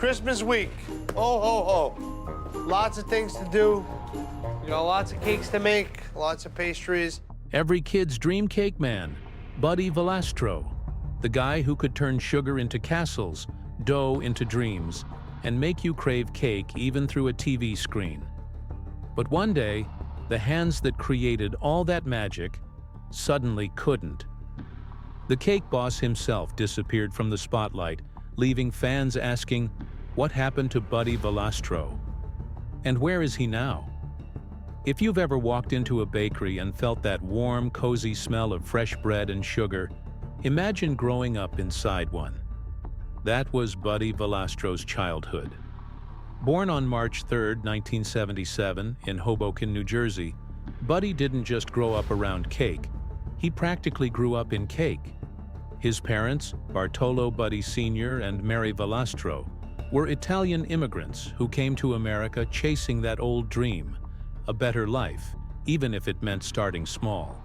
Christmas week. Ho, ho, ho. Lots of things to do. You know, lots of cakes to make, lots of pastries. Every kid's dream cake man, Buddy Valastro, the guy who could turn sugar into castles, dough into dreams, and make you crave cake even through a TV screen. But one day, the hands that created all that magic suddenly couldn't. The cake boss himself disappeared from the spotlight, leaving fans asking, what happened to Buddy Valastro? And where is he now? If you've ever walked into a bakery and felt that warm, cozy smell of fresh bread and sugar, imagine growing up inside one. That was Buddy Valastro's childhood. Born on March 3, 1977, in Hoboken, New Jersey, Buddy didn't just grow up around cake. He practically grew up in cake. His parents, Bartolo Buddy Sr. and Mary Valastro, were Italian immigrants who came to America chasing that old dream, a better life, even if it meant starting small.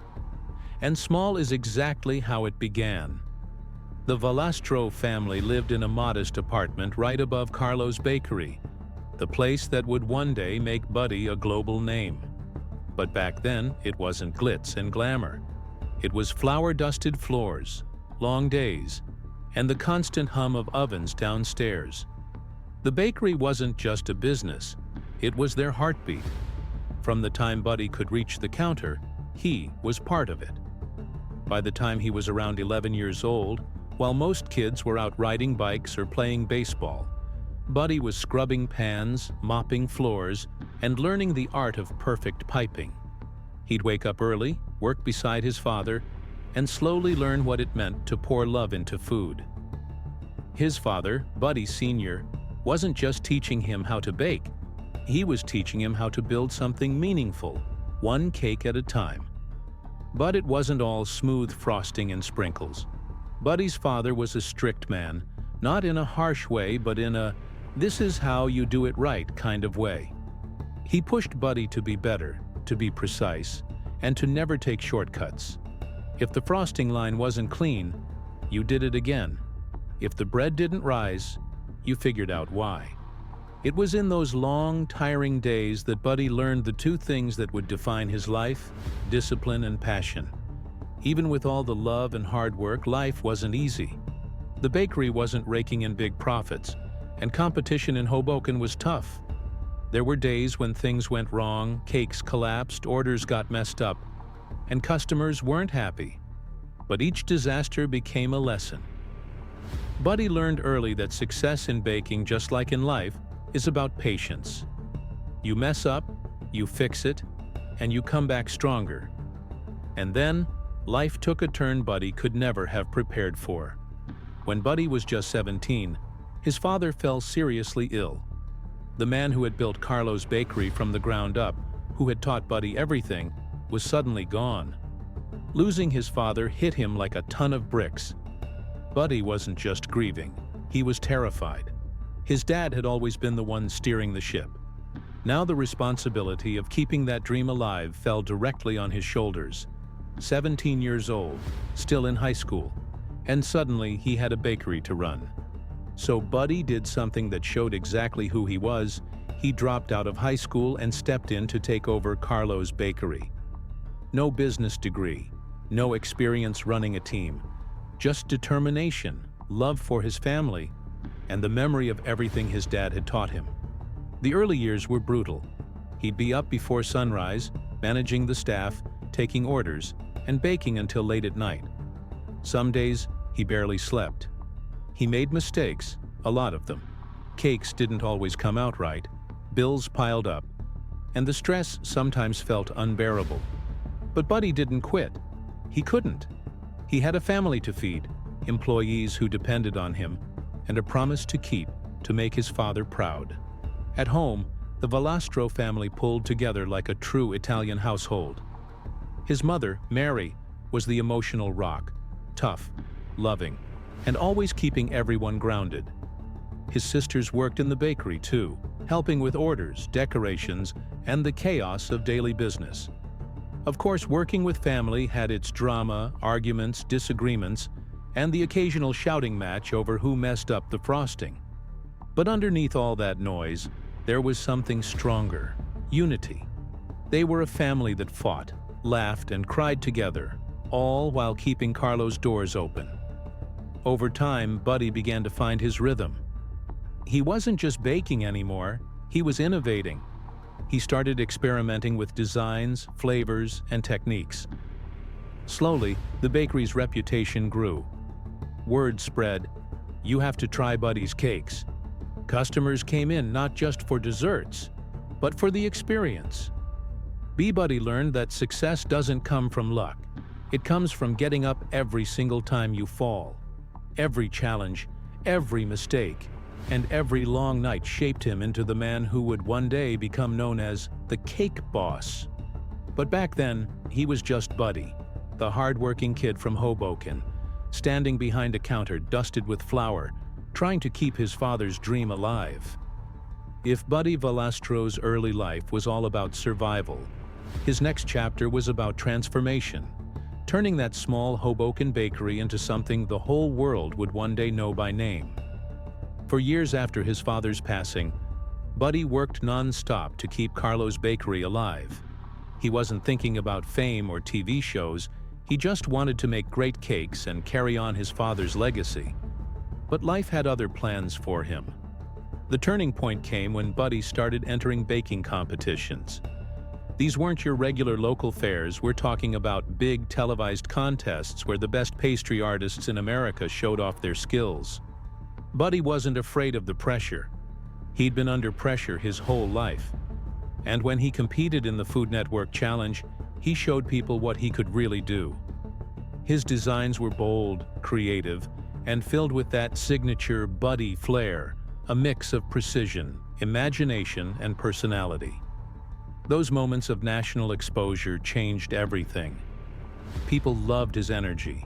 And small is exactly how it began. The Valastro family lived in a modest apartment right above Carlo's bakery, the place that would one day make Buddy a global name. But back then, it wasn't glitz and glamour. It was flour-dusted floors, long days, and the constant hum of ovens downstairs. The bakery wasn't just a business, it was their heartbeat. From the time Buddy could reach the counter, he was part of it. By the time he was around 11 years old, while most kids were out riding bikes or playing baseball, Buddy was scrubbing pans, mopping floors, and learning the art of perfect piping. He'd wake up early, work beside his father, and slowly learn what it meant to pour love into food. His father, Buddy Sr., wasn't just teaching him how to bake. He was teaching him how to build something meaningful, one cake at a time. But it wasn't all smooth frosting and sprinkles. Buddy's father was a strict man, not in a harsh way, but in a this is how you do it right kind of way. He pushed Buddy to be better, to be precise, and to never take shortcuts. If the frosting line wasn't clean, you did it again. If the bread didn't rise, you figured out why. It was in those long, tiring days that Buddy learned the two things that would define his life: discipline and passion. Even with all the love and hard work, life wasn't easy. The bakery wasn't raking in big profits, and competition in Hoboken was tough. There were days when things went wrong, cakes collapsed, orders got messed up, and customers weren't happy. But each disaster became a lesson. Buddy learned early that success in baking, just like in life, is about patience. You mess up, you fix it, and you come back stronger. And then, life took a turn Buddy could never have prepared for. When Buddy was just 17, his father fell seriously ill. The man who had built Carlo's bakery from the ground up, who had taught Buddy everything, was suddenly gone. Losing his father hit him like a ton of bricks. Buddy wasn't just grieving, he was terrified. His dad had always been the one steering the ship. Now the responsibility of keeping that dream alive fell directly on his shoulders. 17 years old, still in high school, and suddenly he had a bakery to run. So Buddy did something that showed exactly who he was. He dropped out of high school and stepped in to take over Carlo's bakery. No business degree, no experience running a team, just determination, love for his family, and the memory of everything his dad had taught him. The early years were brutal. He'd be up before sunrise, managing the staff, taking orders, and baking until late at night. Some days, he barely slept. He made mistakes, a lot of them. Cakes didn't always come out right, bills piled up, and the stress sometimes felt unbearable. But Buddy didn't quit. He couldn't. He had a family to feed, employees who depended on him, and a promise to keep to make his father proud. At home, the Valastro family pulled together like a true Italian household. His mother, Mary, was the emotional rock, tough, loving, and always keeping everyone grounded. His sisters worked in the bakery too, helping with orders, decorations, and the chaos of daily business. Of course, working with family had its drama, arguments, disagreements, and the occasional shouting match over who messed up the frosting. But underneath all that noise, there was something stronger: unity. They were a family that fought, laughed, and cried together, all while keeping Carlo's doors open. Over time, Buddy began to find his rhythm. He wasn't just baking anymore, he was innovating. He started experimenting with designs, flavors, and techniques. Slowly, the bakery's reputation grew. Word spread, "You have to try Buddy's cakes." Customers came in not just for desserts, but for the experience. Buddy learned that success doesn't come from luck. It comes from getting up every single time you fall. Every challenge, every mistake, and every long night shaped him into the man who would one day become known as the Cake Boss. But back then, he was just Buddy, the hard-working kid from Hoboken, standing behind a counter dusted with flour, trying to keep his father's dream alive. If Buddy Valastro's early life was all about survival, his next chapter was about transformation, turning that small Hoboken bakery into something the whole world would one day know by name. For years after his father's passing, Buddy worked non-stop to keep Carlo's bakery alive. He wasn't thinking about fame or TV shows, he just wanted to make great cakes and carry on his father's legacy. But life had other plans for him. The turning point came when Buddy started entering baking competitions. These weren't your regular local fairs, we're talking about big televised contests where the best pastry artists in America showed off their skills. Buddy wasn't afraid of the pressure. He'd been under pressure his whole life. And when he competed in the Food Network Challenge, he showed people what he could really do. His designs were bold, creative, and filled with that signature Buddy flair, a mix of precision, imagination, and personality. Those moments of national exposure changed everything. People loved his energy.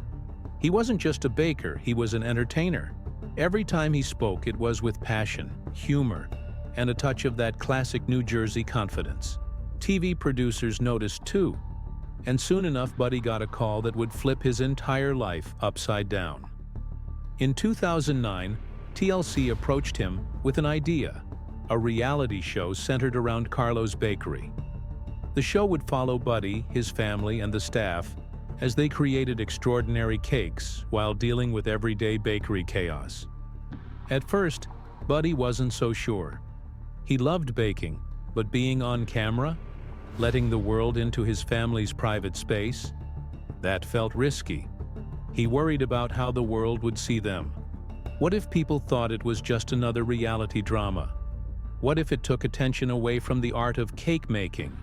He wasn't just a baker, he was an entertainer. Every time he spoke, it was with passion, humor, and a touch of that classic New Jersey confidence. TV producers noticed too, and soon enough Buddy got a call that would flip his entire life upside down. In 2009, TLC approached him with an idea, a reality show centered around Carlo's bakery. The show would follow Buddy, his family, and the staff as they created extraordinary cakes while dealing with everyday bakery chaos. At first, Buddy wasn't so sure. He loved baking, but being on camera, letting the world into his family's private space, that felt risky. He worried about how the world would see them. What if people thought it was just another reality drama? What if it took attention away from the art of cake making?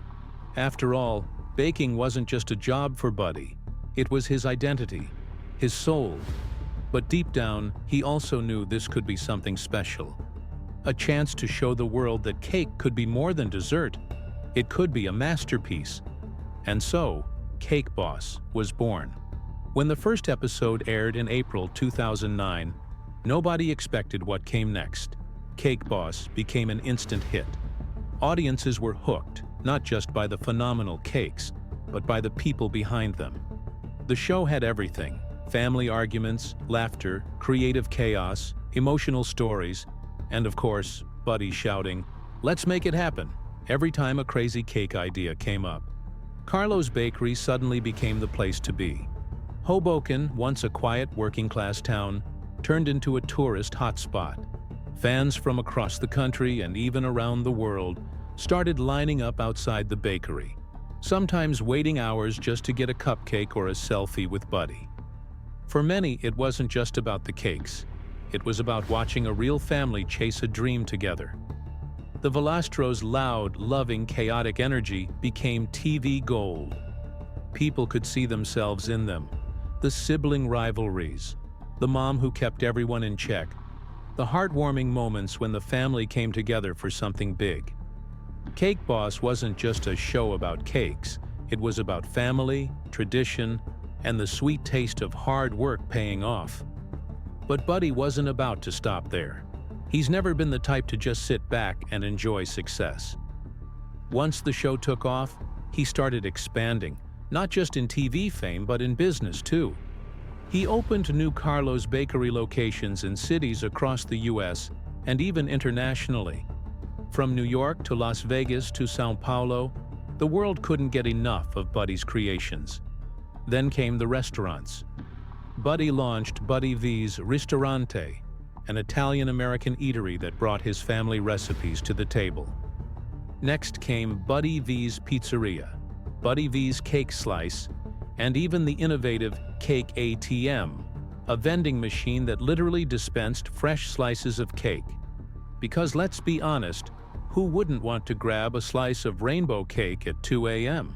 After all, baking wasn't just a job for Buddy. It was his identity, his soul. But deep down, he also knew this could be something special. A chance to show the world that cake could be more than dessert. It could be a masterpiece. And so, Cake Boss was born. When the first episode aired in April 2009, nobody expected what came next. Cake Boss became an instant hit. Audiences were hooked, not just by the phenomenal cakes, but by the people behind them. The show had everything: family arguments, laughter, creative chaos, emotional stories, and of course, Buddy shouting, "Let's make it happen," every time a crazy cake idea came up. Carlo's bakery suddenly became the place to be. Hoboken, once a quiet working-class town, turned into a tourist hotspot. Fans from across the country and even around the world started lining up outside the bakery, sometimes waiting hours just to get a cupcake or a selfie with Buddy. For many, it wasn't just about the cakes. It was about watching a real family chase a dream together. The Valastros' loud, loving, chaotic energy became TV gold. People could see themselves in them. The sibling rivalries, the mom who kept everyone in check, the heartwarming moments when the family came together for something big. Cake Boss wasn't just a show about cakes. It was about family, tradition, and the sweet taste of hard work paying off. But Buddy wasn't about to stop there. He's never been the type to just sit back and enjoy success. Once the show took off, he started expanding, not just in TV fame, but in business too. He opened new Carlo's bakery locations in cities across the US and even internationally. From New York to Las Vegas to Sao Paulo, the world couldn't get enough of Buddy's creations. Then came the restaurants. Buddy launched Buddy V's Ristorante, an Italian-American eatery that brought his family recipes to the table. Next came Buddy V's Pizzeria, Buddy V's Cake Slice, and even the innovative Cake ATM, a vending machine that literally dispensed fresh slices of cake. Because let's be honest, who wouldn't want to grab a slice of rainbow cake at 2 a.m.?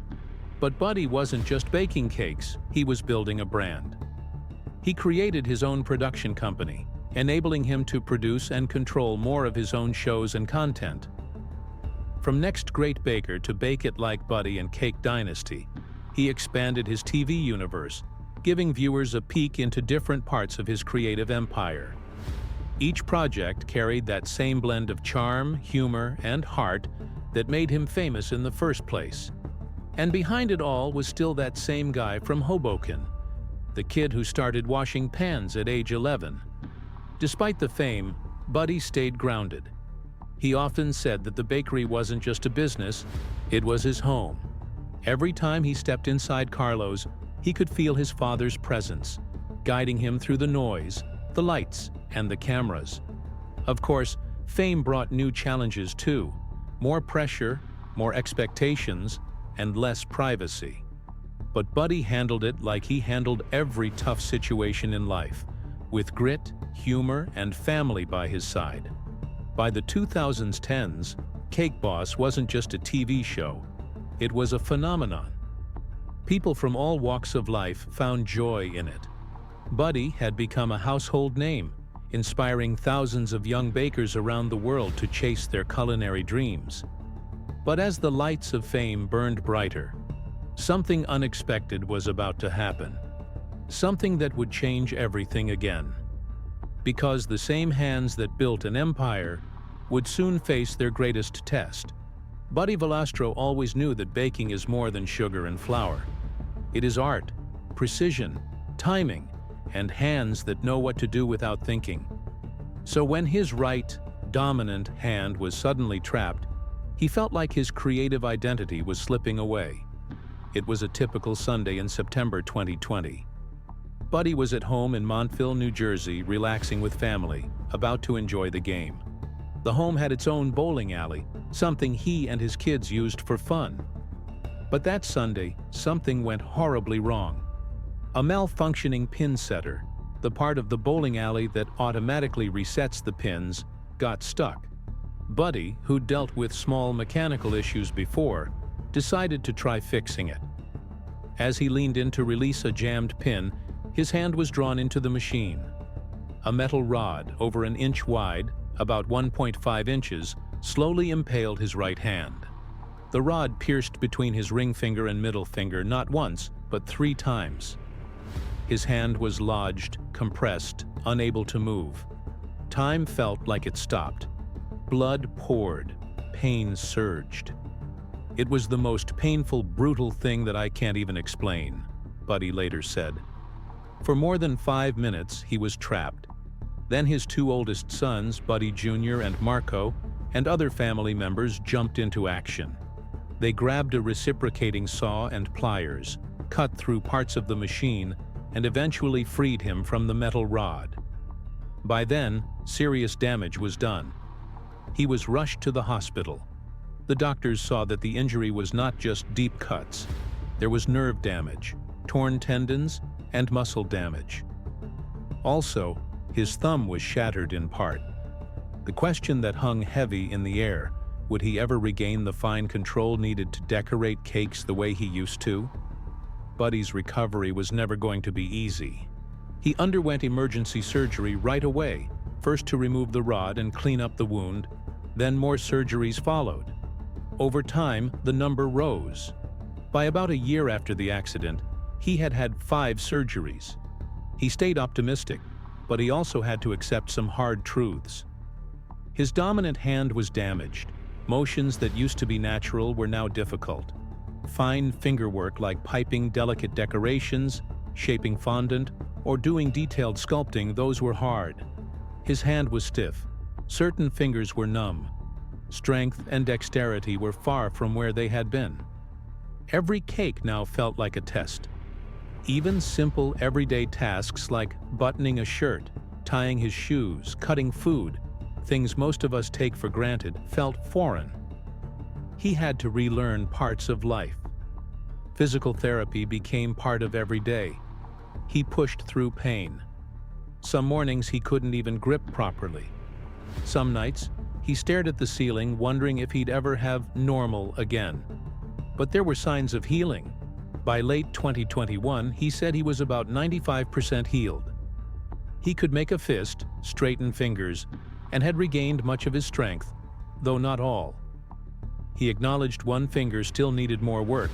But Buddy wasn't just baking cakes, he was building a brand. He created his own production company, enabling him to produce and control more of his own shows and content. From Next Great Baker to Bake It Like Buddy and Cake Dynasty, he expanded his TV universe, giving viewers a peek into different parts of his creative empire. Each project carried that same blend of charm, humor, and heart that made him famous in the first place. And behind it all was still that same guy from Hoboken, the kid who started washing pans at age 11. Despite the fame, Buddy stayed grounded. He often said that the bakery wasn't just a business, it was his home. Every time he stepped inside Carlo's, he could feel his father's presence, guiding him through the noise, the lights, and the cameras. Of course, fame brought new challenges too. More pressure, more expectations, and less privacy. But Buddy handled it like he handled every tough situation in life, with grit, humor, and family by his side. By the 2010s, Cake Boss wasn't just a TV show, it was a phenomenon. People from all walks of life found joy in it. Buddy had become a household name, inspiring thousands of young bakers around the world to chase their culinary dreams. But as the lights of fame burned brighter, something unexpected was about to happen. Something that would change everything again. Because the same hands that built an empire would soon face their greatest test. Buddy Valastro always knew that baking is more than sugar and flour. It is art, precision, timing, and hands that know what to do without thinking. So when his right, dominant hand was suddenly trapped, he felt like his creative identity was slipping away. It was a typical Sunday in September 2020. Buddy was at home in Montville, New Jersey, relaxing with family, about to enjoy the game. The home had its own bowling alley, something he and his kids used for fun. But that Sunday, something went horribly wrong. A malfunctioning pin setter, the part of the bowling alley that automatically resets the pins, got stuck. Buddy, who dealt with small mechanical issues before, decided to try fixing it. As he leaned in to release a jammed pin, his hand was drawn into the machine. A metal rod, over an inch wide, about 1.5 inches, slowly impaled his right hand. The rod pierced between his ring finger and middle finger not once, but 3 times. His hand was lodged, compressed, unable to move. Time felt like it stopped. Blood poured. Pain surged. "It was the most painful, brutal thing that I can't even explain," Buddy later said. For more than 5 minutes, he was trapped. Then his 2 oldest sons, Buddy Jr. and Marco, and other family members jumped into action. They grabbed a reciprocating saw and pliers, cut through parts of the machine, and eventually freed him from the metal rod. By then, serious damage was done. He was rushed to the hospital. The doctors saw that the injury was not just deep cuts. There was nerve damage, torn tendons, and muscle damage. Also, his thumb was shattered in part. The question that hung heavy in the air, would he ever regain the fine control needed to decorate cakes the way he used to? Buddy's recovery was never going to be easy. He underwent emergency surgery right away, first to remove the rod and clean up the wound, then more surgeries followed. Over time, the number rose. By about a year after the accident, he had had 5 surgeries. He stayed optimistic, but he also had to accept some hard truths. His dominant hand was damaged. Motions that used to be natural were now difficult. Fine fingerwork like piping delicate decorations, shaping fondant, or doing detailed sculpting, those were hard. His hand was stiff, Certain fingers were numb. Strength and dexterity were far from where they had been. Every cake now felt like a test. Even simple everyday tasks like buttoning a shirt, tying his shoes, cutting food, things most of us take for granted, felt foreign. He had to relearn parts of life. Physical therapy became part of every day. He pushed through pain. Some mornings he couldn't even grip properly. Some nights, he stared at the ceiling, wondering if he'd ever have normal again. But there were signs of healing. By late 2021, he said he was about 95% healed. He could make a fist, straighten fingers, and had regained much of his strength, though not all. He acknowledged one finger still needed more work,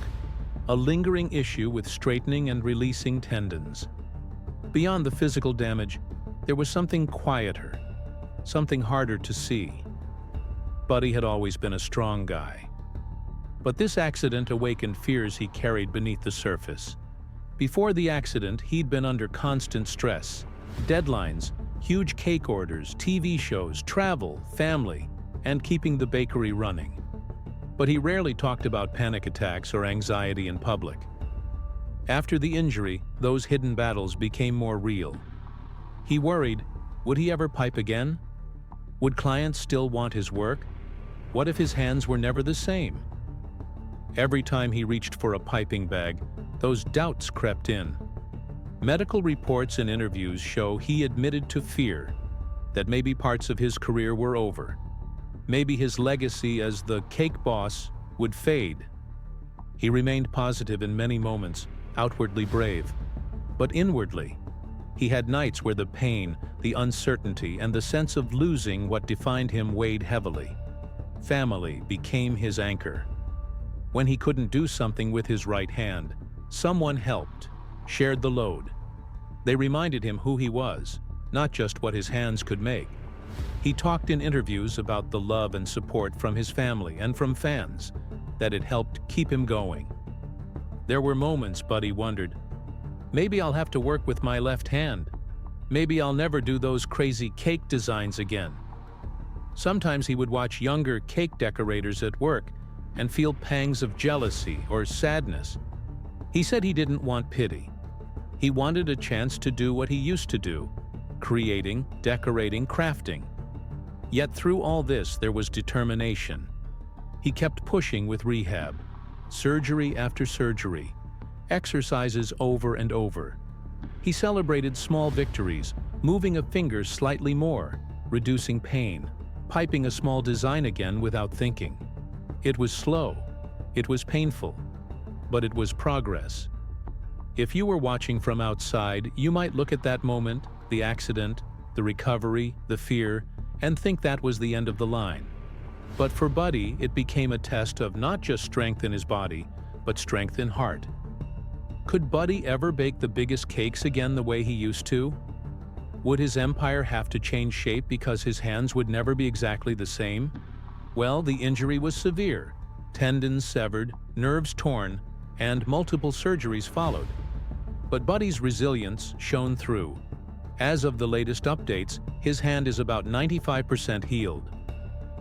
a lingering issue with straightening and releasing tendons. Beyond the physical damage, there was something quieter, something harder to see. Buddy had always been a strong guy. But this accident awakened fears he carried beneath the surface. Before the accident, he'd been under constant stress. Deadlines, huge cake orders, TV shows, travel, family, and keeping the bakery running. But he rarely talked about panic attacks or anxiety in public. After the injury, those hidden battles became more real. He worried, would he ever pipe again? Would clients still want his work? What if his hands were never the same? Every time he reached for a piping bag, those doubts crept in. Medical reports and interviews show he admitted to fear that maybe parts of his career were over. Maybe his legacy as the cake boss would fade. He remained positive in many moments, outwardly brave. But inwardly, he had nights where the pain, the uncertainty, and the sense of losing what defined him weighed heavily. Family became his anchor. When he couldn't do something with his right hand, someone helped, shared the load. They reminded him who he was, not just what his hands could make. He talked in interviews about the love and support from his family and from fans, that it helped keep him going. There were moments Buddy wondered, maybe I'll have to work with my left hand. Maybe I'll never do those crazy cake designs again. Sometimes he would watch younger cake decorators at work and feel pangs of jealousy or sadness. He said he didn't want pity. He wanted a chance to do what he used to do, creating, decorating, crafting. Yet through all this, there was determination. He kept pushing with rehab, surgery after surgery, exercises over and over. He celebrated small victories, moving a finger slightly more, reducing pain, piping a small design again without thinking. It was slow, it was painful, but it was progress. If you were watching from outside, you might look at that moment, the accident, the recovery, the fear, and think that was the end of the line. But for Buddy, it became a test of not just strength in his body, but strength in heart. Could Buddy ever bake the biggest cakes again the way he used to? Would his empire have to change shape because his hands would never be exactly the same? Well, the injury was severe. Tendons severed, nerves torn, and multiple surgeries followed. But Buddy's resilience shone through. As of the latest updates, his hand is about 95% healed.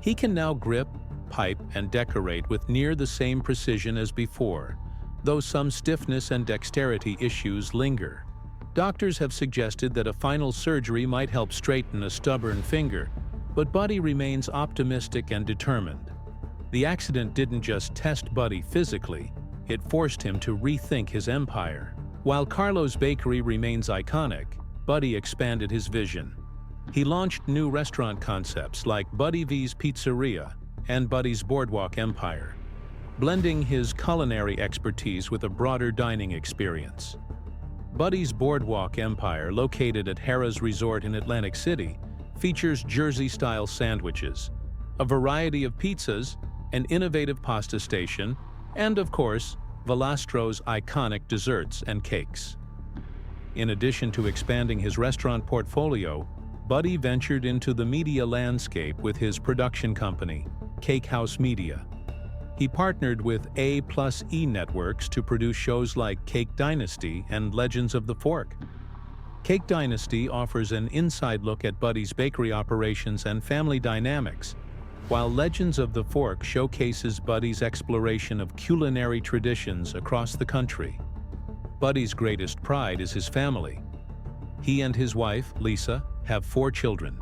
He can now grip, pipe, and decorate with near the same precision as before, though some stiffness and dexterity issues linger. Doctors have suggested that a final surgery might help straighten a stubborn finger, but Buddy remains optimistic and determined. The accident didn't just test Buddy physically, it forced him to rethink his empire. While Carlo's bakery remains iconic, Buddy expanded his vision. He launched new restaurant concepts like Buddy V's Pizzeria and Buddy's Boardwalk Empire, blending his culinary expertise with a broader dining experience. Buddy's Boardwalk Empire, located at Harrah's Resort in Atlantic City, features Jersey-style sandwiches, a variety of pizzas, an innovative pasta station, and, of course, Valastro's iconic desserts and cakes. In addition to expanding his restaurant portfolio, Buddy ventured into the media landscape with his production company, Cake House Media. He partnered with A+E Networks to produce shows like Cake Dynasty and Legends of the Fork. Cake Dynasty offers an inside look at Buddy's bakery operations and family dynamics, while Legends of the Fork showcases Buddy's exploration of culinary traditions across the country. Buddy's greatest pride is his family. He and his wife, Lisa, have 4 children: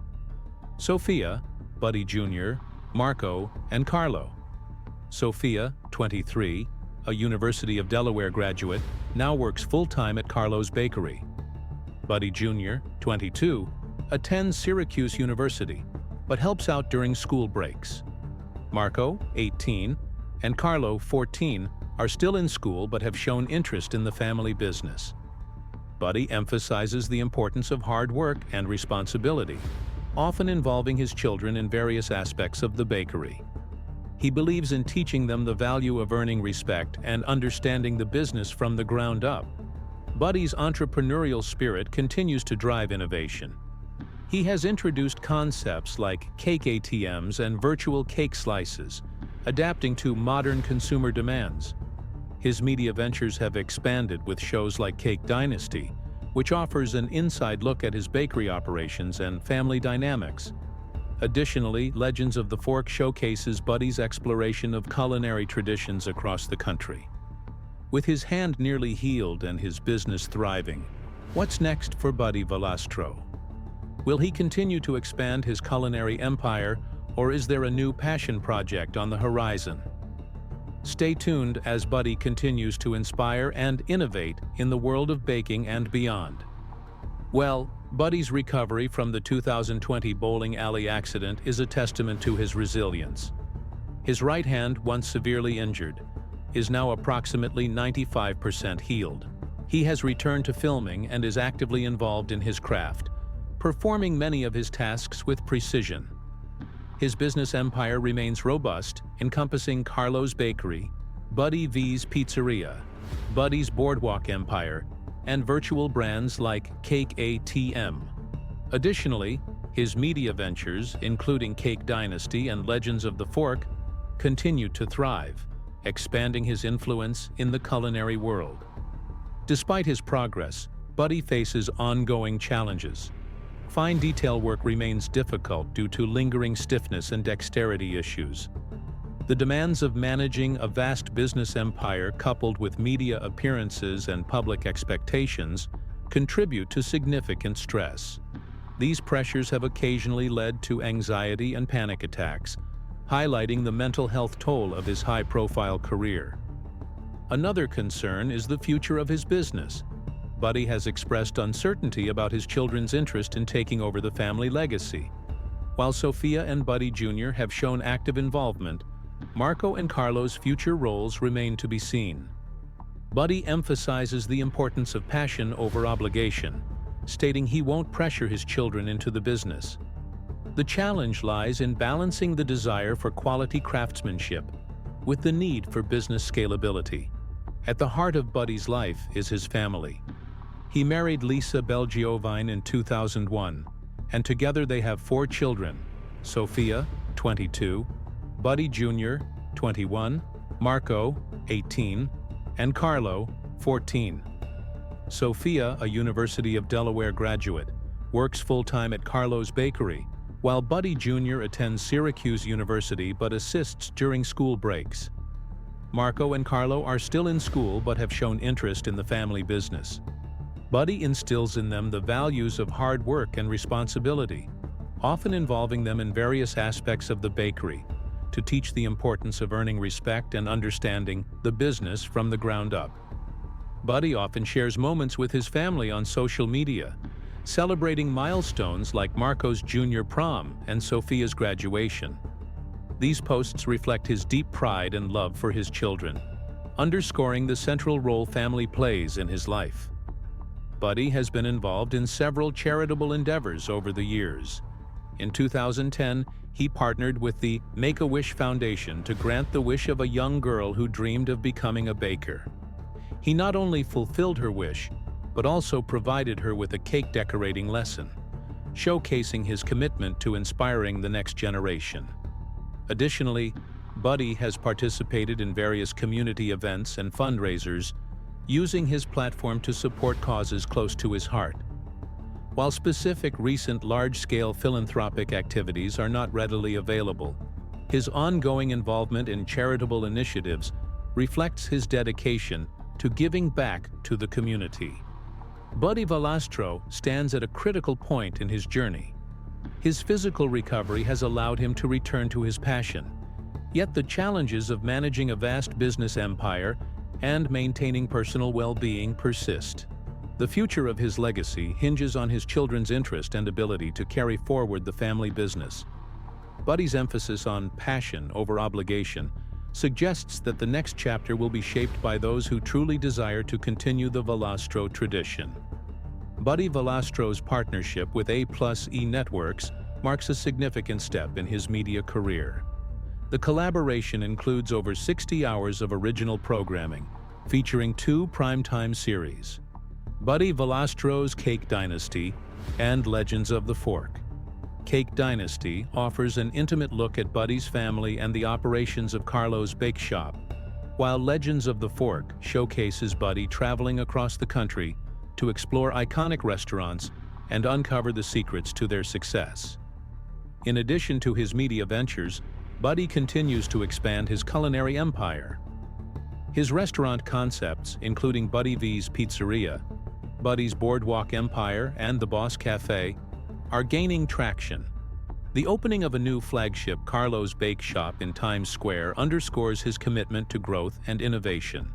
Sophia, Buddy Jr., Marco, and Carlo. Sophia, 23, a University of Delaware graduate, now works full-time at Carlo's bakery. Buddy Jr., 22, attends Syracuse University, but helps out during school breaks. Marco, 18, and Carlo, 14, are still in school but have shown interest in the family business. Buddy emphasizes the importance of hard work and responsibility, often involving his children in various aspects of the bakery. He believes in teaching them the value of earning respect and understanding the business from the ground up. Buddy's entrepreneurial spirit continues to drive innovation. He has introduced concepts like cake ATMs and virtual cake slices, adapting to modern consumer demands. His media ventures have expanded with shows like Cake Dynasty, which offers an inside look at his bakery operations and family dynamics. Additionally, Legends of the Fork showcases Buddy's exploration of culinary traditions across the country. With his hand nearly healed and his business thriving, what's next for Buddy Valastro? Will he continue to expand his culinary empire, or is there a new passion project on the horizon? Stay tuned as Buddy continues to inspire and innovate in the world of baking and beyond. Well, Buddy's recovery from the 2020 bowling alley accident is a testament to his resilience. His right hand, once severely injured, is now approximately 95% healed. He has returned to filming and is actively involved in his craft, performing many of his tasks with precision. His business empire remains robust, encompassing Carlo's Bakery, Buddy V's Pizzeria, Buddy's Boardwalk Empire, and virtual brands like Cake ATM. Additionally, his media ventures, including Cake Dynasty and Legends of the Fork, continue to thrive, expanding his influence in the culinary world. Despite his progress, Buddy faces ongoing challenges. Fine detail work remains difficult due to lingering stiffness and dexterity issues. The demands of managing a vast business empire coupled with media appearances and public expectations contribute to significant stress. These pressures have occasionally led to anxiety and panic attacks, highlighting the mental health toll of his high-profile career. Another concern is the future of his business. Buddy has expressed uncertainty about his children's interest in taking over the family legacy. While Sophia and Buddy Jr. have shown active involvement, Marco and Carlo's future roles remain to be seen. Buddy emphasizes the importance of passion over obligation, stating he won't pressure his children into the business. The challenge lies in balancing the desire for quality craftsmanship with the need for business scalability. At the heart of Buddy's life is his family. He married Lisa Belgiovine in 2001, and together they have 4 children: Sophia, 22, Buddy Jr., 21, Marco, 18, and Carlo, 14. Sophia, a University of Delaware graduate, works full-time at Carlo's Bakery, while Buddy Jr. attends Syracuse University but assists during school breaks. Marco and Carlo are still in school but have shown interest in the family business. Buddy instills in them the values of hard work and responsibility, often involving them in various aspects of the bakery, to teach the importance of earning respect and understanding the business from the ground up. Buddy often shares moments with his family on social media, celebrating milestones like Marco's junior prom and Sophia's graduation. These posts reflect his deep pride and love for his children, underscoring the central role family plays in his life. Buddy has been involved in several charitable endeavors over the years. In 2010, he partnered with the Make-A-Wish Foundation to grant the wish of a young girl who dreamed of becoming a baker. He not only fulfilled her wish, but also provided her with a cake decorating lesson, showcasing his commitment to inspiring the next generation. Additionally, Buddy has participated in various community events and fundraisers, using his platform to support causes close to his heart. While specific recent large-scale philanthropic activities are not readily available, his ongoing involvement in charitable initiatives reflects his dedication to giving back to the community. Buddy Valastro stands at a critical point in his journey. His physical recovery has allowed him to return to his passion, yet the challenges of managing a vast business empire and maintaining personal well-being persist. The future of his legacy hinges on his children's interest and ability to carry forward the family business. Buddy's emphasis on passion over obligation suggests that the next chapter will be shaped by those who truly desire to continue the Valastro tradition. Buddy Valastro's partnership with A+E Networks marks a significant step in his media career. The collaboration includes over 60 hours of original programming, featuring 2 primetime series: Buddy Valastro's Cake Dynasty and Legends of the Fork. Cake Dynasty offers an intimate look at Buddy's family and the operations of Carlo's bake shop, while Legends of the Fork showcases Buddy traveling across the country to explore iconic restaurants and uncover the secrets to their success. In addition to his media ventures, Buddy continues to expand his culinary empire. His restaurant concepts, including Buddy V's Pizzeria, Buddy's Boardwalk Empire, and the Boss Cafe, are gaining traction. The opening of a new flagship Carlo's Bake Shop in Times Square underscores his commitment to growth and innovation.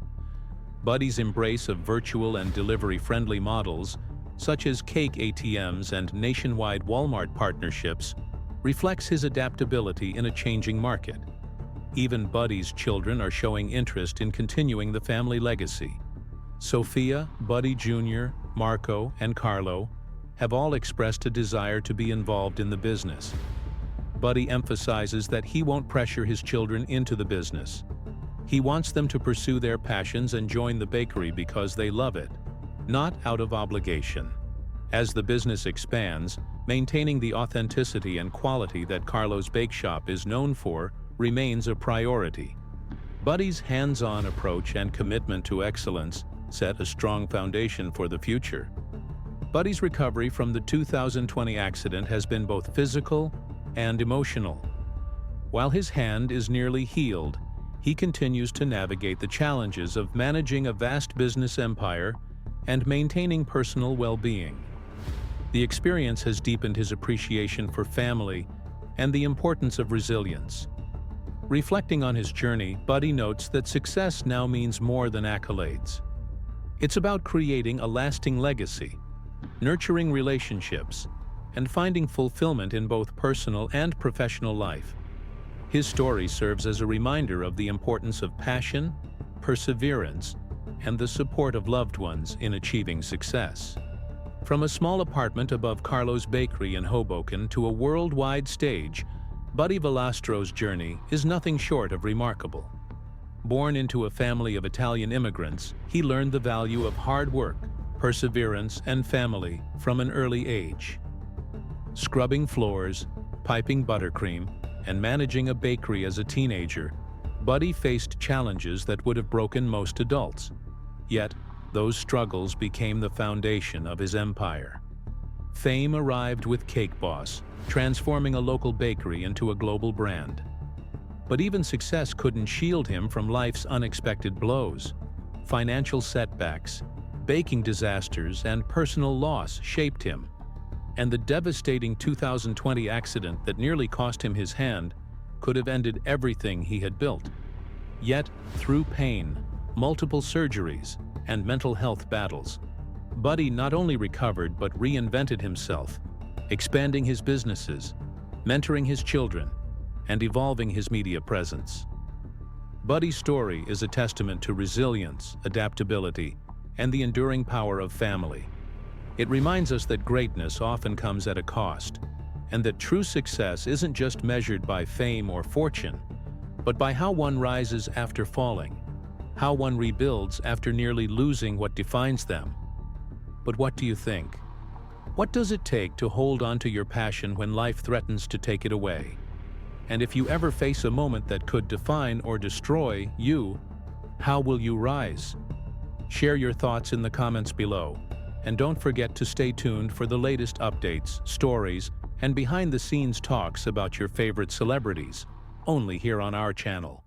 Buddy's embrace of virtual and delivery-friendly models, such as cake ATMs and nationwide Walmart partnerships, reflects his adaptability in a changing market. Even Buddy's children are showing interest in continuing the family legacy. Sophia, Buddy Jr., Marco, and Carlo have all expressed a desire to be involved in the business. Buddy emphasizes that he won't pressure his children into the business. He wants them to pursue their passions and join the bakery because they love it, not out of obligation. As the business expands, maintaining the authenticity and quality that Carlo's Bake Shop is known for remains a priority. Buddy's hands-on approach and commitment to excellence set a strong foundation for the future. Buddy's recovery from the 2020 accident has been both physical and emotional. While his hand is nearly healed, he continues to navigate the challenges of managing a vast business empire and maintaining personal well-being. The experience has deepened his appreciation for family and the importance of resilience. Reflecting on his journey, Buddy notes that success now means more than accolades. It's about creating a lasting legacy, nurturing relationships, and finding fulfillment in both personal and professional life. His story serves as a reminder of the importance of passion, perseverance, and the support of loved ones in achieving success. From a small apartment above Carlo's Bakery in Hoboken to a worldwide stage, Buddy Valastro's journey is nothing short of remarkable. Born into a family of Italian immigrants, he learned the value of hard work, perseverance, and family from an early age. Scrubbing floors, piping buttercream, and managing a bakery as a teenager, Buddy faced challenges that would have broken most adults. Yet, those struggles became the foundation of his empire. Fame arrived with Cake Boss, transforming a local bakery into a global brand. But even success couldn't shield him from life's unexpected blows. Financial setbacks, baking disasters, and personal loss shaped him. And the devastating 2020 accident that nearly cost him his hand could have ended everything he had built. Yet, through pain, multiple surgeries, and mental health battles, Buddy not only recovered but reinvented himself, expanding his businesses, mentoring his children, and evolving his media presence. Buddy's story is a testament to resilience, adaptability, and the enduring power of family. It reminds us that greatness often comes at a cost, and that true success isn't just measured by fame or fortune, but by how one rises after falling, how one rebuilds after nearly losing what defines them. But what do you think? What does it take to hold on to your passion when life threatens to take it away? And if you ever face a moment that could define or destroy you, how will you rise? Share your thoughts in the comments below, And don't forget to stay tuned for the latest updates, stories, and behind-the-scenes talks about your favorite celebrities, only here on our channel.